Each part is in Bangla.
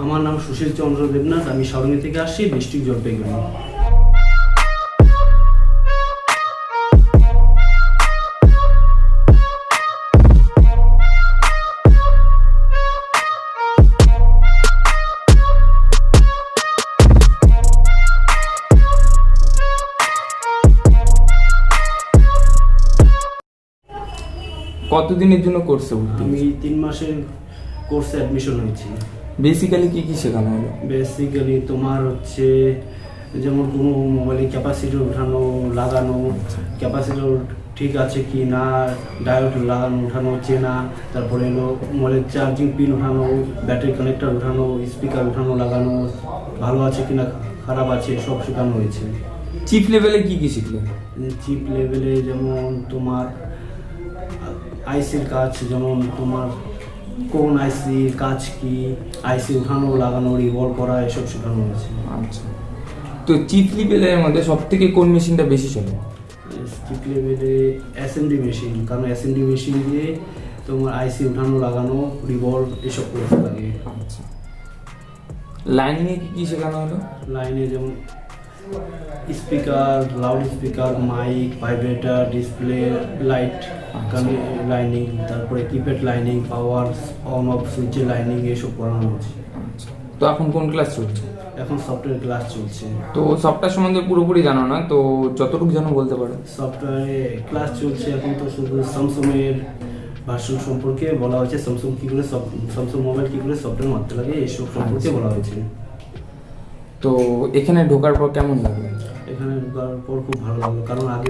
আমার নাম সুশীল চন্দ্র দেবনাথ, আমি সারঙ্গী থেকে আসছি, ডিস্ট্রিক্ট জলপাইগুড়ি। কতদিনের জন্য কোর্সে ভর্তি? আমি 3 মাসের কোর্সে অ্যাডমিশন হয়েছি। বেসিক্যালি কি কি শেখানো হলো? বেসিক্যালি তোমার হচ্ছে যেমন কোনো মোবাইলে ক্যাপাসিটর ওঠানো লাগানো, ক্যাপাসিটর ঠিক আছে কি না, ডায়োড লাগানো ওঠানো চেনা, তারপরে এলো মোবাইলের চার্জিং পিন ওঠানো, ব্যাটারি কানেক্টর ওঠানো, স্পিকার ওঠানো লাগানো, ভালো আছে কি না খারাপ আছে সব শেখানো হয়েছে। চিপ লেভেলে কি কি শিখলে? চিপ লেভেলে যেমন তোমার আইসির কাজ, যেমন তোমার কোন আইসির কাজ কি, আইসি উঠানো লাগানো রিভলভ করা এসব শেখানো হয়েছে। আচ্ছা, তো চিপ লেভেলের মধ্যে সব থেকে কোন মেশিনটা বেশি চলে? চিপ লেভেলে এসএমডি মেশিন, কারণ এসএমডি মেশিন দিয়ে তোমার আইসি উঠানো লাগানো রিভলভ এসব করতে লাগে। আচ্ছা, লাইন নিয়ে কি কি শেখানো হলো? লাইনে যেমন speaker, loud speaker, mic, vibrator, display, light lining, তারপরে keypad lining, power on off সুইচের লাইনিং এসব করানো হচ্ছে। আচ্ছা, তো এখন কোন ক্লাস চলছে? এখন সফটওয়্যার ক্লাস চলছে। তো সফটওয়্যার সম্বন্ধে পুরোপুরি জানো না, তো যতটুকু জানো বলতে পারো। সফটওয়্যারে ক্লাস চলছে এখন, তো শুধু স্যামসংয়ের ভার্সন সম্পর্কে বলা হয়েছে, স্যামসং কী করে স্যামসং মোবাইল কী করে সফটওয়্যার মারতে লাগে এইসব সম্পর্কে বলা হয়েছে। তো এখানে ঢোকার পর কেমন লাগলো? এখানে ঢোকার পর খুব ভালো লাগলো, কারণ আগে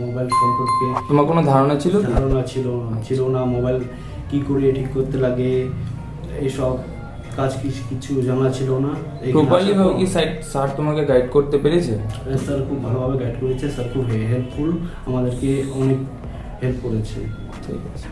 মোবাইল সম্পর্কে তোমার কোনো ধারণা ছিল? ধারণা ছিল না, মোবাইল কি করে ঠিক করতে লাগে এইসব কাজ কিছু জানা ছিল না। প্রপারলি ভাবে কি স্যার তোমাকে গাইড করতে পেরেছে? স্যার খুব ভালোভাবে গাইড করেছে, স্যার খুব হেল্পফুল, আমাদেরকে অনেক হেল্প করেছে। ঠিক আছে।